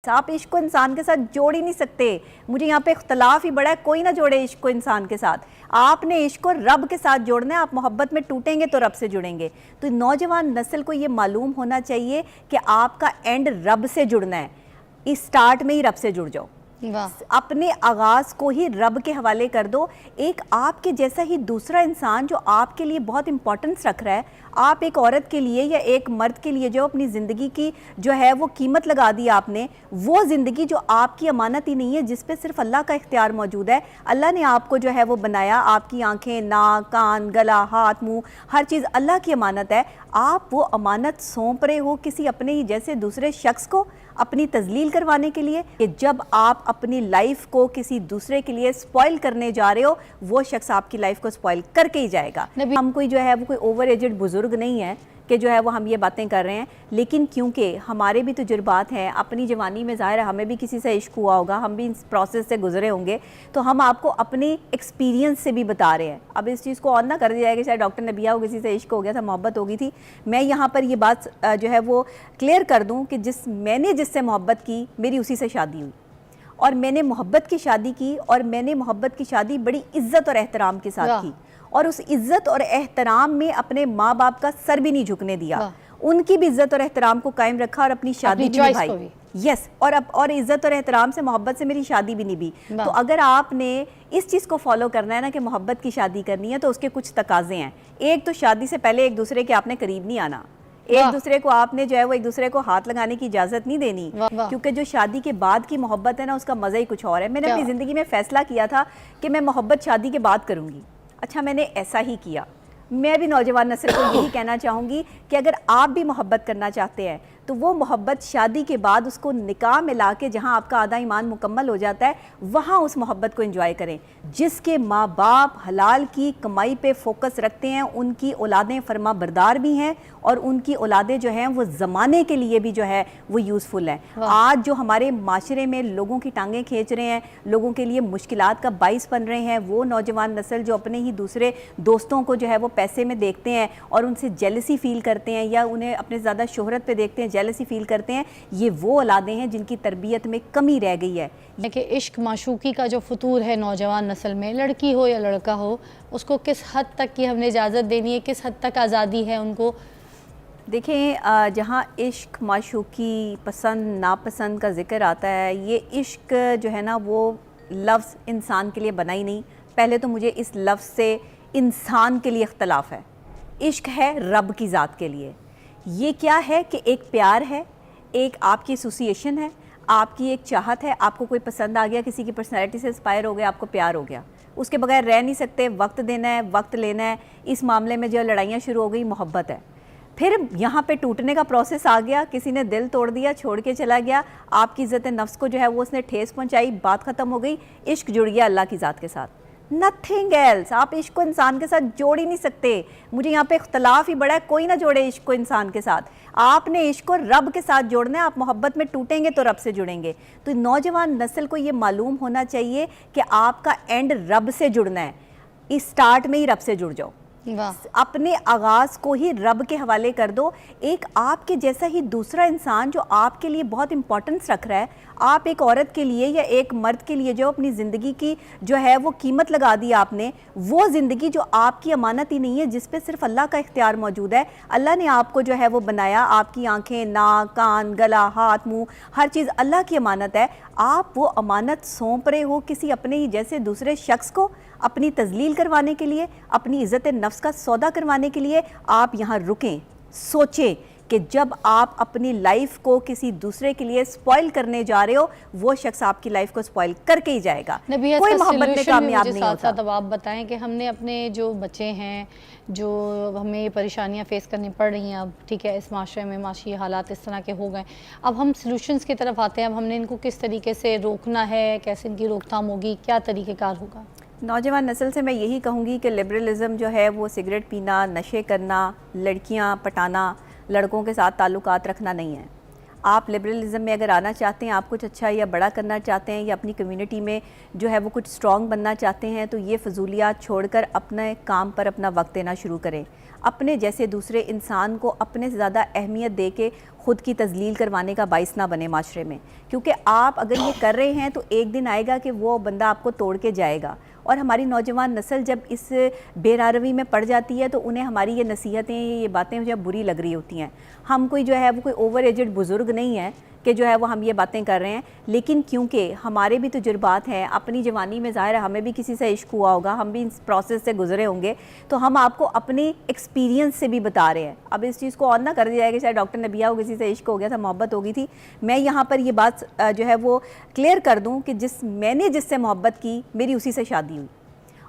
آپ عشق کو انسان کے ساتھ جوڑ ہی نہیں سکتے. مجھے یہاں پہ اختلاف ہی بڑا ہے, کوئی نہ جوڑے عشق کو انسان کے ساتھ. آپ نے عشق کو رب کے ساتھ جوڑنا ہے. آپ محبت میں ٹوٹیں گے تو رب سے جڑیں گے. تو نوجوان نسل کو یہ معلوم ہونا چاہیے کہ آپ کا اینڈ رب سے جڑنا ہے. اس سٹارٹ میں ہی رب سے جڑ جاؤ, اپنے آغاز کو ہی رب کے حوالے کر دو. ایک آپ کے جیسا ہی دوسرا انسان جو آپ کے لیے بہت امپورٹنس رکھ رہا ہے, آپ ایک عورت کے لیے یا ایک مرد کے لیے جو اپنی زندگی کی جو ہے وہ قیمت لگا دی آپ نے, وہ زندگی جو آپ کی امانت ہی نہیں ہے, جس پہ صرف اللہ کا اختیار موجود ہے. اللہ نے آپ کو جو ہے وہ بنایا, آپ کی آنکھیں, ناک, کان, گلا, ہاتھ, منہ, ہر چیز اللہ کی امانت ہے. آپ وہ امانت سونپ رہے ہو کسی اپنے ہی جیسے دوسرے شخص کو اپنی تذلیل کروانے کے لیے, کہ جب آپ اپنی لائف کو کسی دوسرے کے لیے سپوائل کرنے جا رہے ہو, وہ شخص آپ کی لائف کو سپوائل کر کے ہی جائے گا. ہم کوئی جو ہے وہ کوئی اوور ایجڈ بزرگ نہیں ہے کہ جو ہے وہ ہم یہ باتیں کر رہے ہیں, لیکن کیونکہ ہمارے بھی تجربات ہیں اپنی جوانی میں, ظاہر ہے ہمیں بھی کسی سے عشق ہوا ہوگا, ہم بھی اس پروسیس سے گزرے ہوں گے, تو ہم آپ کو اپنی ایکسپیرینس سے بھی بتا رہے ہیں. اب اس چیز کو اور نہ کر دیا جائے کہ شاید ڈاکٹر نبیہ کو کسی سے عشق ہو گیا تھا, محبت ہو گئی تھی. میں یہاں پر یہ بات جو ہے وہ کلیئر کر دوں کہ میں نے جس سے محبت کی, میری اسی سے شادی ہوئی, اور میں نے محبت کی شادی کی, اور میں نے محبت کی شادی بڑی عزت اور احترام کے ساتھ کی, اور اس عزت اور احترام میں اپنے ماں باپ کا سر بھی نہیں جھکنے دیا, ان کی بھی عزت اور احترام کو قائم رکھا, اور اپنی شادی بھی نبھائی. یس, اور عزت اور احترام سے محبت سے میری شادی بھی نبھی. تو اگر آپ نے اس چیز کو فالو کرنا ہے نا کہ محبت کی شادی کرنی ہے, تو اس کے کچھ تقاضے ہیں. ایک تو شادی سے پہلے ایک دوسرے کے آپ نے قریب نہیں آنا, ایک دوسرے کو آپ نے جو ہے وہ ایک دوسرے کو ہاتھ لگانے کی اجازت نہیں دینی, کیونکہ جو شادی کے بعد کی محبت ہے نا, اس کا مزہ ہی کچھ اور ہے. میں نے اپنی زندگی میں فیصلہ کیا تھا کہ میں محبت شادی کے بعد کروں گی. اچھا, میں نے ایسا ہی کیا. میں بھی نوجوان نسل کو یہی کہنا چاہوں گی کہ اگر آپ بھی محبت کرنا چاہتے ہیں تو وہ محبت شادی کے بعد اس کو نکاح میں لا کے, جہاں آپ کا آدھا ایمان مکمل ہو جاتا ہے, وہاں اس محبت کو انجوائے کریں. جس کے ماں باپ حلال کی کمائی پہ فوکس رکھتے ہیں, ان کی اولادیں فرما بردار بھی ہیں, اور ان کی اولادیں جو ہیں وہ زمانے کے لیے بھی جو ہے وہ یوزفل ہیں. آج جو ہمارے معاشرے میں لوگوں کی ٹانگیں کھینچ رہے ہیں, لوگوں کے لیے مشکلات کا باعث بن رہے ہیں, وہ نوجوان نسل جو اپنے ہی دوسرے دوستوں کو جو ہے وہ پیسے میں دیکھتے ہیں اور ان سے جیلسی فیل کرتے ہیں, یا انہیں اپنے زیادہ شہرت پہ دیکھتے ہیں جیلسی فیل کرتے ہیں, یہ وہ اولادیں ہیں جن کی تربیت میں کمی رہ گئی ہے. کہ عشق معشوقی کا جو فطور ہے نوجوان نسل میں, لڑکی ہو یا لڑکا ہو, اس کو کس حد تک کی ہم نے اجازت دینی ہے, کس حد تک آزادی ہے ان کو؟ دیکھیں, جہاں عشق معشوقی پسند ناپسند کا ذکر آتا ہے, یہ عشق جو ہے نا وہ لفظ انسان کے لیے بنا ہی نہیں. پہلے تو مجھے اس لفظ سے انسان کے لیے اختلاف ہے. عشق ہے رب کی ذات کے لیے. یہ کیا ہے کہ ایک پیار ہے, ایک آپ کی ایسوسیشن ہے, آپ کی ایک چاہت ہے, آپ کو کوئی پسند آ گیا, کسی کی پرسنالٹی سے انسپائر ہو گیا, آپ کو پیار ہو گیا, اس کے بغیر رہ نہیں سکتے, وقت دینا ہے, وقت لینا ہے. اس معاملے میں جو لڑائیاں شروع ہو گئی, محبت ہے. پھر یہاں پہ ٹوٹنے کا پروسیس آ گیا, کسی نے دل توڑ دیا, چھوڑ کے چلا گیا, آپ کی عزت نفس کو جو ہے وہ اس نے ٹھیس پہنچائی, بات ختم ہو گئی, عشق جڑ گیا اللہ کی ذات کے ساتھ. Nothing else. آپ عشق کو انسان کے ساتھ جوڑ ہی نہیں سکتے. مجھے یہاں پہ اختلاف ہی بڑا ہے, کوئی نہ جوڑے عشق کو انسان کے ساتھ. آپ نے عشق کو رب کے ساتھ جوڑنا ہے. آپ محبت میں ٹوٹیں گے تو رب سے جڑیں گے. تو نوجوان نسل کو یہ معلوم ہونا چاہیے کہ آپ کا اینڈ رب سے جڑنا ہے. اس سٹارٹ میں ہی رب سے جڑ جاؤ, اپنے آغاز کو ہی رب کے حوالے کر دو. ایک آپ کے جیسا ہی دوسرا انسان جو آپ کے لیے بہت امپورٹنس رکھ رہا ہے, آپ ایک عورت کے لیے یا ایک مرد کے لیے جو اپنی زندگی کی جو ہے وہ قیمت لگا دی آپ نے, وہ زندگی جو آپ کی امانت ہی نہیں ہے, جس پہ صرف اللہ کا اختیار موجود ہے. اللہ نے آپ کو جو ہے وہ بنایا, آپ کی آنکھیں, ناک, کان, گلا, ہاتھ, منہ, ہر چیز اللہ کی امانت ہے. آپ وہ امانت سونپ رہے ہو کسی اپنے ہی جیسے دوسرے شخص کو اپنی تذلیل کروانے کے لیے, اپنی عزت نفس کا سودا کروانے کے لیے. آپ یہاں رکیں, سوچیں کہ جب آپ اپنی لائف کو کسی دوسرے کے لیے سپوائل کرنے جا رہے ہو, وہ شخص آپ کی لائف کو سپوائل کر کے ہی جائے گا. کوئی محبت میں کامیاب نہیں ہوتا. اب آپ بتائیں کہ ہم نے اپنے جو بچے ہیں, جو ہمیں یہ پریشانیاں فیس کرنی پڑ رہی ہیں اب, ٹھیک ہے, اس معاشرے میں معاشی حالات اس طرح کے ہو گئے, اب ہم سلوشنز کی طرف آتے ہیں. اب ہم نے ان کو کس طریقے سے روکنا ہے, کیسے ان کی روک تھام ہوگی, کیا طریقہ کار ہوگا؟ نوجوان نسل سے میں یہی کہوں گی کہ لبرلزم جو ہے وہ سگریٹ پینا, نشے کرنا, لڑکیاں پٹانا, لڑکوں کے ساتھ تعلقات رکھنا نہیں ہے. آپ لبرلزم میں اگر آنا چاہتے ہیں, آپ کچھ اچھا یا بڑا کرنا چاہتے ہیں, یا اپنی کمیونٹی میں جو ہے وہ کچھ اسٹرانگ بننا چاہتے ہیں, تو یہ فضولیات چھوڑ کر اپنے کام پر اپنا وقت دینا شروع کریں. اپنے جیسے دوسرے انسان کو اپنے سے زیادہ اہمیت دے کے خود کی تذلیل کروانے کا باعث نہ بنے معاشرے میں, کیونکہ آپ اگر یہ کر رہے ہیں تو ایک دن آئے گا کہ وہ بندہ آپ کو توڑ کے جائے گا. اور ہماری نوجوان نسل جب اس بے راروی میں پڑ جاتی ہے تو انہیں ہماری یہ نصیحتیں, یہ باتیں جو بری لگ رہی ہوتی ہیں. ہم کوئی جو ہے وہ کوئی اوور ایجڈ بزرگ نہیں ہے کہ جو ہے وہ ہم یہ باتیں کر رہے ہیں, لیکن کیونکہ ہمارے بھی تجربات ہیں اپنی جوانی میں, ظاہر ہے ہمیں بھی کسی سے عشق ہوا ہوگا, ہم بھی اس پروسیس سے گزرے ہوں گے, تو ہم آپ کو اپنی ایکسپیرینس سے بھی بتا رہے ہیں. اب اس چیز کو اور نہ کر دیا جائے کہ شاید ڈاکٹر نبیہ کو کسی سے عشق ہو گیا تھا, محبت ہو گئی تھی. میں یہاں پر یہ بات جو ہے وہ کلیئر کر دوں کہ میں نے جس سے محبت کی میری اسی سے شادی ہوئی,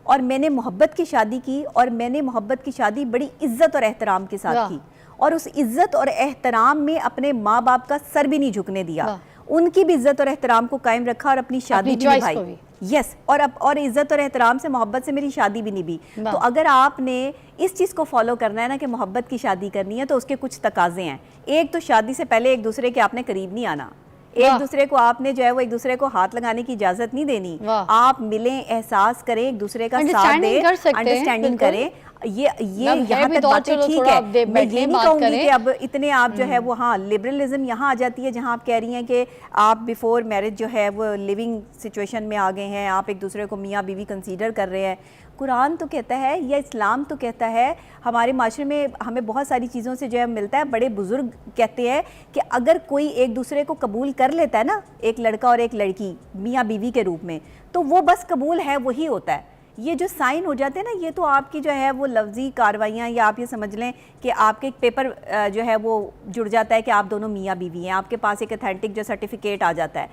اور میں نے محبت کی شادی کی, اور میں نے محبت کی شادی بڑی عزت اور احترام کے ساتھ کی, اور اس عزت اور احترام میں اپنے ماں باپ کا سر بھی نہیں جھکنے دیا, ان کی بھی عزت اور احترام کو قائم رکھا اور اپنی شادی بھی نبھائی. یس, اور عزت اور احترام سے محبت سے میری شادی بھی نبھی. تو اگر آپ نے اس چیز کو فالو کرنا ہے نا کہ محبت کی شادی کرنی ہے, تو اس کے کچھ تقاضے ہیں. ایک تو شادی سے پہلے ایک دوسرے کے آپ نے قریب نہیں آنا, ایک دوسرے کو آپ نے جو ہے وہ ایک دوسرے کو ہاتھ لگانے کی اجازت نہیں دینی. آپ ملیں, احساس کریں, ایک دوسرے کا ساتھ دیں, انڈرسٹینڈنگ کریں. یہ یہاں تک باتیں ٹھیک ہے, میں یہ نہیں کہوں گی کہ اب اتنے آپ جو ہے وہ, ہاں لبرلزم یہاں آ جاتی ہے جہاں آپ کہہ رہی ہیں کہ آپ بیفور میرج جو ہے وہ لیونگ سچویشن میں آ گئے ہیں, آپ ایک دوسرے کو میاں بیوی کنسیڈر کر رہے ہیں. قرآن تو کہتا ہے یا اسلام تو کہتا ہے, ہمارے معاشرے میں ہمیں بہت ساری چیزوں سے جو ہے ملتا ہے. بڑے بزرگ کہتے ہیں کہ اگر کوئی ایک دوسرے کو قبول کر لیتا ہے نا, ایک لڑکا اور ایک لڑکی میاں بیوی کے روپ میں, تو وہ بس قبول ہے, وہی ہوتا ہے. یہ جو سائن ہو جاتے ہیں نا, یہ تو آپ کی جو ہے وہ لفظی کارروائیاں, یا آپ یہ سمجھ لیں کہ آپ کے ایک پیپر جو ہے وہ جڑ جاتا ہے کہ آپ دونوں میاں بیوی ہیں, آپ کے پاس ایک اتھینٹک جو سرٹیفکیٹ آ جاتا ہے.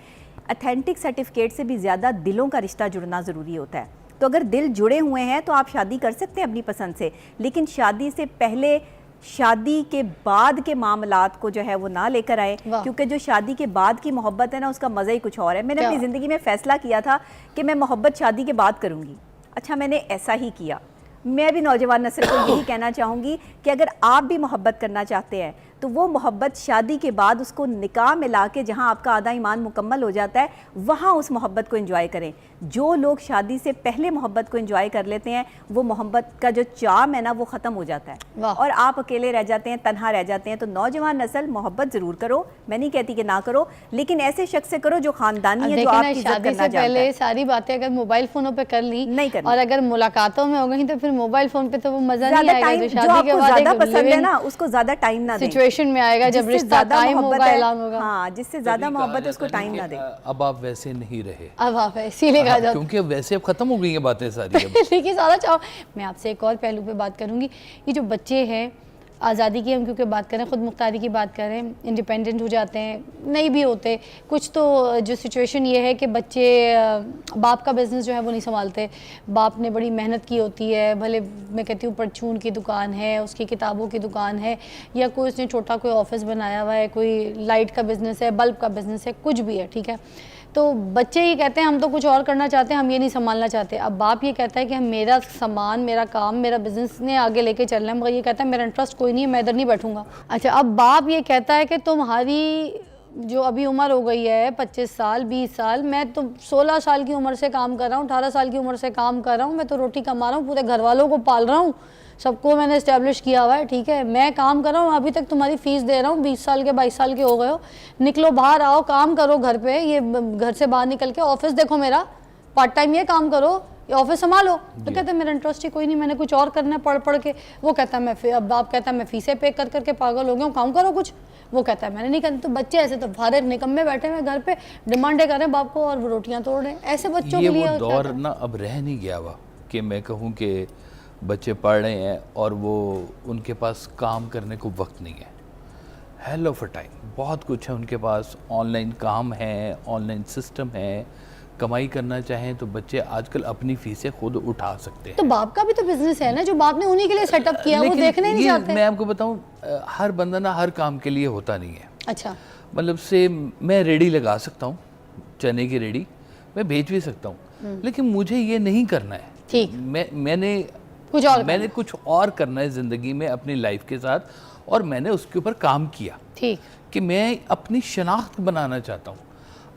اتھینٹک سرٹیفکیٹ سے بھی زیادہ دلوں کا رشتہ جڑنا ضروری ہوتا ہے. تو اگر دل جڑے ہوئے ہیں تو آپ شادی کر سکتے ہیں اپنی پسند سے, لیکن شادی سے پہلے, شادی کے بعد کے معاملات کو جو ہے وہ نہ لے کر آئے, کیونکہ جو شادی کے بعد کی محبت ہے نا, اس کا مزہ ہی کچھ اور ہے. میں نے اپنی زندگی میں فیصلہ کیا تھا کہ میں محبت شادی کے بعد کروں گی. اچھا, میں نے ایسا ہی کیا. میں بھی نوجوان نسل کو یہی کہنا چاہوں گی کہ اگر آپ بھی محبت کرنا چاہتے ہیں تو وہ محبت شادی کے بعد اس کو نکاح میں لا کے, جہاں آپ کا آدھا ایمان مکمل ہو جاتا ہے, وہاں اس محبت کو انجوائے کریں. جو لوگ شادی سے پہلے محبت کو انجوائے کر لیتے ہیں, وہ محبت کا جو چام ہے نا وہ ختم ہو جاتا ہے, اور آپ اکیلے رہ جاتے ہیں, تنہا رہ جاتے ہیں. تو نوجوان نسل محبت ضرور کرو, میں نہیں کہتی کہ نہ کرو, لیکن ایسے شخص سے کرو جو خاندانی ہے, جو آپ کی عزت کرنا چاہتا ہے. پہلے ساری باتیں اگر موبائل فونوں پہ کر لی نہیں کرنی, اور اگر ملاقاتوں میں ہو گئی تو پھر موبائل فون پہ تو وہ مزہ نہیں آئے گا. جو آپ کو زیادہ پسند ہے نا, اس کو زیادہ ٹائم نہ دیں. سچویشن میں آئے گا جب رشتہ قائم ہوگا, اعلان ہوگا. ہاں, جس سے زیادہ محبت ہے اس کو ٹائم نہ دیں. اب آپ ویسے نہیں رہے, اب آپ اسی لیے کہا جاتا, کیونکہ ویسے اب ختم ہو گئی ہیں باتیں ساری. لیکن سارا چاہو میں آپ سے ایک اور پہلو پہ بات کروں گی. یہ جو بچے ہیں, آزادی کی ہم کیونکہ بات کریں, خود مختاری کی بات کریں, انڈیپینڈنٹ ہو جاتے ہیں, نہیں بھی ہوتے کچھ. تو جو سچویشن یہ ہے کہ بچے باپ کا بزنس جو ہے وہ نہیں سنبھالتے. باپ نے بڑی محنت کی ہوتی ہے, بھلے میں کہتی ہوں پرچون کی دکان ہے, اس کی کتابوں کی دکان ہے, یا کوئی اس نے چھوٹا کوئی آفس بنایا ہوا ہے, کوئی لائٹ کا بزنس ہے, بلب کا بزنس ہے, کچھ بھی ہے, ٹھیک ہے. تو بچے یہ کہتے ہیں ہم تو کچھ اور کرنا چاہتے ہیں, ہم یہ نہیں سنبھالنا چاہتے. اب باپ یہ کہتا ہے کہ میرا سامان, میرا کام, میرا بزنس نے آگے لے کے چلنا ہے, مگر یہ کہتا ہے میرا انٹرسٹ کوئی نہیں ہے, میں ادھر نہیں بیٹھوں گا. اچھا, اب باپ یہ کہتا ہے کہ تمہاری جو ابھی عمر ہو گئی ہے 25 سال 20 سال, میں تو 16 سال کی عمر سے کام کر رہا ہوں, 18 سال کی عمر سے کام کر رہا ہوں, میں تو روٹی کما رہا ہوں, پورے گھر والوں کو پال رہا ہوں, سب کو میں نے اسٹیبلش کیا ہوا ہے, ٹھیک ہے, میں کام کر رہا ہوں, ابھی تک تمہاری فیس دے رہا ہوں, 20 سال کے 22 سال کے ہو گئے ہو, نکلو باہر آؤ, کام کرو گھر پہ, یہ گھر سے باہر نکل کے آفس دیکھو میرا, پارٹ ٹائم یہ کام کرو, یہ آفس سنبھالو. تو کہتے ہیں میرا انٹرسٹ ہی کوئی نہیں, میں نے کچھ اور کرنا ہے پڑھ پڑھ کے. وہ کہتا ہے اب باپ کہتا ہے میں فیسیں پے کر کر کے پاگل ہو گیا ہوں, کام کرو کچھ. وہ کہتا ہے میں نے نہیں کرنا. تو بچے ایسے تو فارغ نکمے بیٹھے ہوئے گھر پہ, ڈیمانڈیں کر رہے ہیں باپ کو, اور وہ روٹیاں توڑ رہے ہیں. ایسے بچوں کے لیے یہ وہ دور نا اب رہ نہیں گیا ہوا کہ میں کہوں کہ بچے پڑھ رہے ہیں اور وہ ان کے پاس کام کرنے کو وقت نہیں ہے. ہیل آف اے ٹائم, بہت کچھ ہے ان کے پاس, آن لائن کام ہے, آن لائن سسٹم ہے, کمائی کرنا چاہیں تو بچے آج کل اپنی فیسیں خود اٹھا سکتے ہیں. تو باپ کا بھی تو بزنس ہے نا, جو باپ نے انہی کے لیے سیٹ اپ کیا, وہ دیکھنے نہیں چاہتے. میں آپ کو بتاؤں, ہر بندہ نا ہر کام کے لیے ہوتا نہیں ہے. اچھا, مطلب سے میں ریڈی لگا سکتا ہوں, چنے کی ریڈی میں بھیج بھی سکتا ہوں, لیکن مجھے یہ نہیں کرنا ہے. ٹھیک, میں نے کچھ اور میں نے کچھ اور کرنا ہے زندگی میں اپنی لائف کے ساتھ، اور میں نے اس کے اوپر کام کیا ٹھیک کہ میں اپنی شناخت بنانا چاہتا ہوں.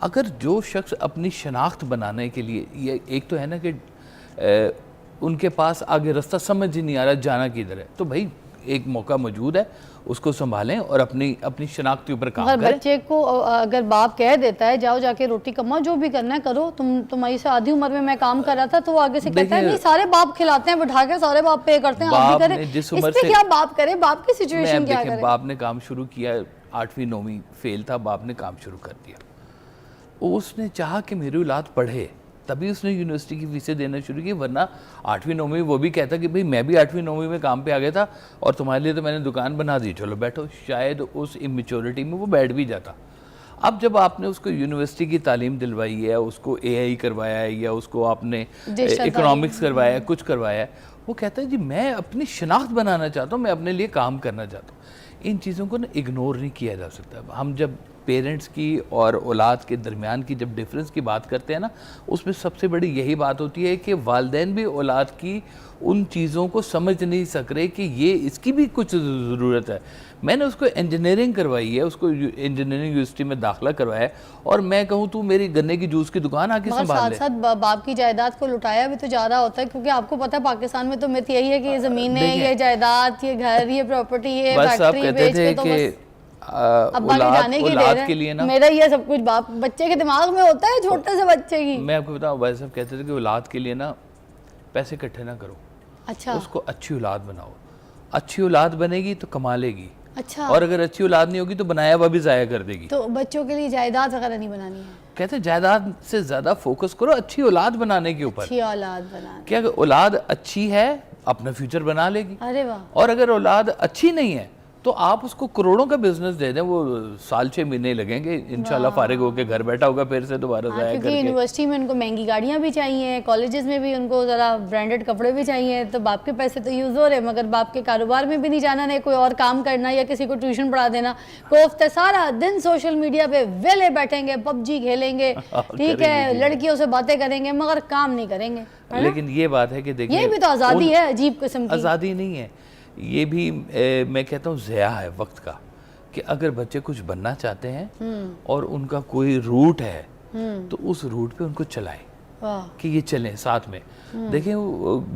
اگر جو شخص اپنی شناخت بنانے کے لیے، یہ ایک تو ہے نا کہ ان کے پاس آگے راستہ سمجھ ہی نہیں آ رہا جانا کدھر ہے، تو بھائی ایک موقع موجود ہے، اس کو سنبھالیں اور اپنی شناخت کے اوپر کام اگر کریں. بچے کو اگر باپ کہہ دیتا ہے جاؤ جا کے روٹی کماؤ، جو بھی کرنا ہے کرو، تمہاری سے آدھی عمر میں کام کر رہا تھا، تو وہ آگے سے کہتا ہے نہیں سارے باپ کھلاتے ہیں بٹھا کے، سارے باپ پے کرتے ہیں، آپ بھی کریں. اس پہ کیا باپ کرے؟ باپ کی سچویشن کیا کرے؟ باپ نے کام شروع کیا، 8ویں 9ویں فیل تھا، باپ نے کام شروع کر دیا. اس نے چاہا کہ میری اولاد پڑھے، تبھی اس نے یونیورسٹی کی فیسیں دینا شروع کی، ورنہ 8ویں 9ویں وہ بھی کہتا کہ بھئی میں بھی 8ویں 9ویں میں کام پہ آ گیا تھا اور تمہارے لیے تو میں نے دکان بنا دی، چلو بیٹھو. شاید اس امیچورٹی میں وہ بیٹھ بھی جاتا. اب جب آپ نے اس کو یونیورسٹی کی تعلیم دلوائی ہے، اس کو اے آئی کروایا ہے، یا اس کو آپ نے اکنامکس کروایا ہے، کچھ کروایا ہے، وہ کہتا ہے جی میں اپنی شناخت بنانا چاہتا ہوں، میں اپنے لیے کام کرنا چاہتا ہوں. ان چیزوں کو نا اگنور نہیں کیا جا سکتا. ہم جب پیرنٹس کی اور اولاد کے درمیان کی جب ڈیفرنس کی بات کرتے ہیں نا، اس میں سب سے بڑی یہی بات ہوتی ہے کہ والدین بھی اولاد کی ان چیزوں کو سمجھ نہیں سک رہے کہ یہ اس کی بھی کچھ ضرورت ہے. میں نے اس کو انجینئرنگ کروائی ہے، اس کو انجینئرنگ یونیورسٹی میں داخلہ کروایا ہے، اور میں کہوں تو میری گنے کی جوس کی دکان آ کے سنبھال لے. ساتھ ساتھ باپ کی جائیداد کو لٹایا بھی تو زیادہ ہوتا ہے، کیونکہ آپ کو پتہ ہے پاکستان میں تو میت یہی ہے کہ یہ زمینیں، یہ جائیداد، یہ گھر، یہ پراپرٹی، یہ فیکٹری بیچ کے تو بس ابا کے جانے کی دیر ہے. میرا یہ سب کچھ باپ بچے کے دماغ میں ہوتا ہے، چھوٹے سے بچے کی. میں آپ کو بتاؤں، بھائی صاحب کہتے تھے کہ اولاد کے لیے نا پیسے اکٹھے نہ کرو، اچھا اس کو اچھی اولاد بناؤ. اچھی اولاد بنے گی تو کما لے گی، اچھا، اور اگر اچھی اولاد نہیں ہوگی تو بنایا ہوا بھی ضائع کر دے گی. تو بچوں کے لیے جائیداد وغیرہ نہیں بنانی ہے؟ کہتے ہیں جائیداد سے زیادہ فوکس کرو اچھی اولاد بنانے کے اوپر. اچھی اولاد بنانا. کیا کہ اولاد اچھی ہے اپنا فیوچر بنا لے گی، ارے واہ. اور اگر اولاد اچھی نہیں ہے تو آپ اس کو کروڑوں کا بزنس دے دیں، وہ سال 6 مہینے لگیں گے، انشاءاللہ فارغ ہو کے گھر بیٹھا ہوگا پھر سے دوبارہ ضائع کر کیونکہ کے. یونیورسٹی میں ان کو مہنگی گاڑیاں بھی چاہیے، کالجز میں بھی ان کو ذرا برانڈڈ کپڑے بھی چاہیے، تو باپ کے پیسے تو یوز ہو رہے، مگر باپ کے کاروبار میں بھی نہیں جانا، نہیں کوئی اور کام کرنا یا کسی کو ٹیوشن پڑھا دینا. کوفتے سارا دن سوشل میڈیا پہ ویلے بیٹھیں گے، پب جی کھیلیں گے، ٹھیک ہے، لڑکیوں سے باتیں کریں گے، مگر کام نہیں کریں گے. لیکن یہ بات ہے کہ دیکھیں، یہ بھی تو آزادی ہے عجیب قسم کی. آزادی نہیں ہے یہ بھی، میں کہتا ہوں ضیاع ہے وقت کا. کہ اگر بچے کچھ بننا چاہتے ہیں اور ان کا کوئی روٹ ہے تو اس روٹ پہ ان کو چلائیں کہ یہ چلیں ساتھ میں. دیکھیں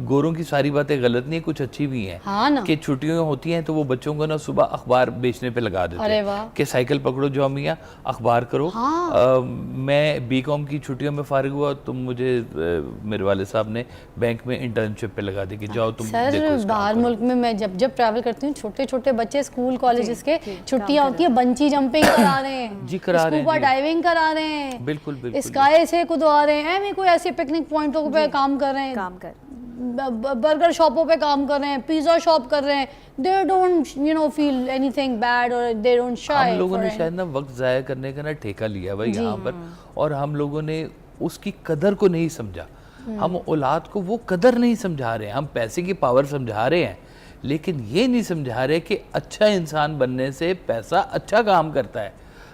گوروں کی ساری باتیں غلط نہیں ہیں، کچھ اچھی بھی ہیں کہ چھٹیاں ہوتی ہیں تو وہ بچوں کو نا صبح اخبار بیچنے پہ لگا دیتے ہیں کہ سائیکل پکڑو جاؤ میاں اخبار کرو. میں بی کام کی چھٹیوں میں فارغ ہوا تو مجھے میرے والد صاحب نے بینک میں انٹرنشپ پہ لگا دی کہ جاؤ تم دیکھو. سر باہر ملک میں میں جب ٹریول کرتی ہوں، چھوٹے چھوٹے بچے اسکول کالجز کے چھٹیاں ہوتی ہیں، بنچی جمپنگ کرا رہے ہیں، جی کرا رہے ہیں، اسکوبا ڈائیونگ کرا رہے ہیں، بالکل بالکل اسکائی سے کدوا رہے ہیں، کوئی ایسے پکنک پوائنٹوں پہ کام کر رہے ہیں، برگر شاپوں پہ کام کر رہے ہیں، پیزا شاپ کر رہے ہیں. they don't feel anything bad or they don't shy. ہم لوگوں نے شاید نا وقت ضائع کرنے کا نا ٹھیکہ لیا بھائی یہاں پر، اور ہم لوگوں نے اس کی قدر کو نہیں سمجھا. ہم اولاد کو وہ قدر نہیں سمجھا رہے ہیں، ہم پیسے کی پاور سمجھا رہے ہیں، لیکن یہ نہیں سمجھا رہے کہ اچھا انسان بننے سے پیسہ اچھا کام کرتا ہے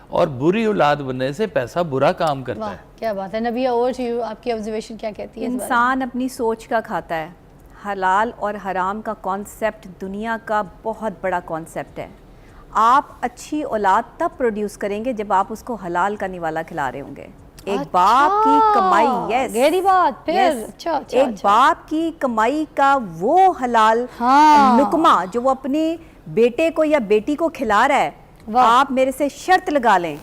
اور بری اولاد بننے سے پیسہ برا کام کرتا ہے. کیا بات ہے. نبیہ اور آپ کی آبزرویشن کیا کہتی ہے؟ انسان اپنی سوچ کا کھاتا ہے. حلال اور حرام کا کانسیپٹ دنیا کا بہت بڑا کانسیپٹ ہے. آپ اچھی اولاد تب پروڈیوس کریں گے جب آپ اس کو حلال کا نوالا کھلا رہے ہوں گے. ایک باپ کی کمائی، یس گہری بات، پھر ایک باپ کی کمائی کا وہ حلال لقمہ جو وہ اپنے بیٹے کو یا بیٹی کو کھلا رہا ہے، آپ میرے سے شرط لگا لیں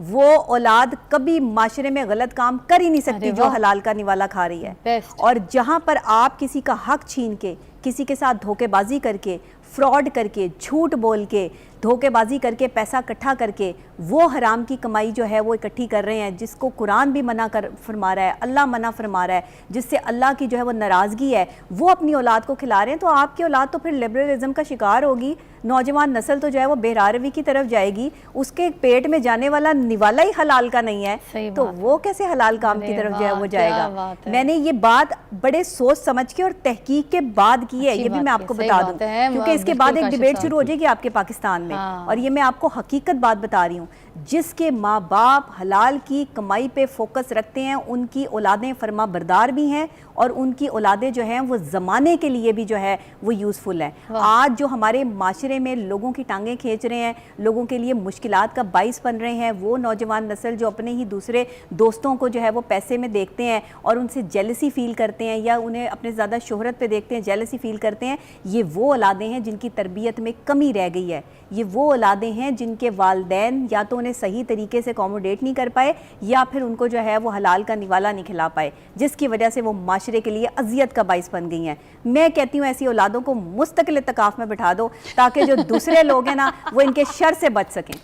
وہ اولاد کبھی معاشرے میں غلط کام کر ہی نہیں سکتی جو حلال کا نوالا کھا رہی ہے. اور جہاں پر آپ کسی کا حق چھین کے، کسی کے ساتھ دھوکے بازی کر کے، فراڈ کر کے، جھوٹ بول کے، دھوکے بازی کر کے، پیسہ اکٹھا کر کے وہ حرام کی کمائی جو ہے وہ اکٹھی کر رہے ہیں، جس کو قرآن بھی منع فرما رہا ہے، اللہ منع فرما رہا ہے، جس سے اللہ کی جو ہے وہ ناراضگی ہے، وہ اپنی اولاد کو کھلا رہے ہیں، تو آپ کی اولاد تو پھر لبرلزم کا شکار ہوگی. نوجوان نسل تو جو ہے وہ بہراروی کی طرف جائے گی. اس کے پیٹ میں جانے والا نوالا ہی حلال کا نہیں ہے تو وہ کیسے حلال کام کی طرف جو ہے وہ جائے گا. میں نے یہ بات بڑے سوچ سمجھ کے اور تحقیق کے بعد کی ہے، یہ بھی میں آپ کو بتا دوں، کیونکہ اس کے بعد ایک ڈیبیٹ شروع ہو جائے گی آپ کے پاکستان میں. میں. ہاں. اور یہ میں آپ کو حقیقت بات بتا رہی ہوں, جس کے ماں باپ حلال کی کمائی پہ فوکس رکھتے ہیں ان کی اولادیں فرما بردار بھی ہیں, اور ان کی اولادیں جو ہیں وہ زمانے کے لیے بھی جو ہے وہ یوزفل ہیں. آج جو ہمارے معاشرے میں لوگوں کی ٹانگیں کھینچ رہے ہیں, لوگوں کے لیے مشکلات کا باعث بن رہے ہیں, وہ نوجوان نسل جو اپنے ہی دوسرے دوستوں کو جو ہے وہ پیسے میں دیکھتے ہیں اور ان سے جیلسی فیل کرتے ہیں, یا انہیں اپنے زیادہ شہرت پہ دیکھتے ہیں جیلسی فیل کرتے ہیں, یہ وہ اولادیں ہیں جن کی تربیت میں کمی رہ گئی ہے. یہ وہ اولادیں ہیں جن کے والدین یا تو انہیں صحیح طریقے سے اکوموڈیٹ نہیں کر پائے, یا پھر ان کو جو ہے وہ حلال کا نوالا نہیں کھلا پائے, جس کی وجہ سے وہ معاشرے کے لیے اذیت کا باعث بن گئی ہیں. میں کہتی ہوں ایسی اولادوں کو مستقل اعتکاف میں بٹھا دو تاکہ جو دوسرے لوگ ہیں نا وہ ان کے شر سے بچ سکیں.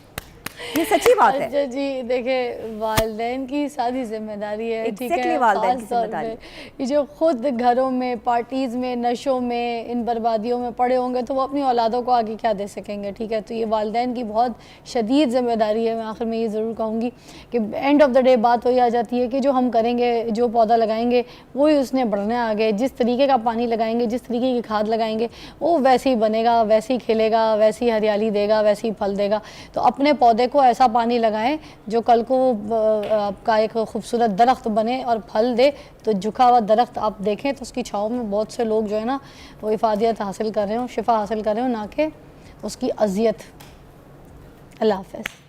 یہ سچی بات ہے. اچھا جی, دیکھیں والدین کی ساری ذمہ داری ہے, ٹھیک ہے, والدین کی خاص طور ذمہ داری. پہ یہ جو خود گھروں میں پارٹیز میں نشوں میں ان بربادیوں میں پڑے ہوں گے تو وہ اپنی اولادوں کو آگے کیا دے سکیں گے, ٹھیک ہے. تو یہ والدین کی بہت شدید ذمہ داری ہے. میں آخر میں یہ ضرور کہوں گی کہ اینڈ آف دا ڈے بات وہی آ جاتی ہے کہ جو ہم کریں گے, جو پودا لگائیں گے وہی اس نے بڑھنا آگے. جس طریقے کا پانی لگائیں گے, جس طریقے کی کھاد لگائیں گے, وہ ویسے ہی بنے گا, ویسے ہی کھلے گا, ویسے ہی ہریالی دے گا, ویسے ہی پھل دے گا. تو اپنے پودے کو ایسا پانی لگائیں جو کل کو آپ کا ایک خوبصورت درخت بنے اور پھل دے. تو جھکا ہوا درخت آپ دیکھیں تو اس کی چھاؤں میں بہت سے لوگ جو ہے نا وہ افادیت حاصل کر رہے ہوں, شفا حاصل کر رہے ہوں, نہ کہ اس کی اذیت. اللہ حافظ.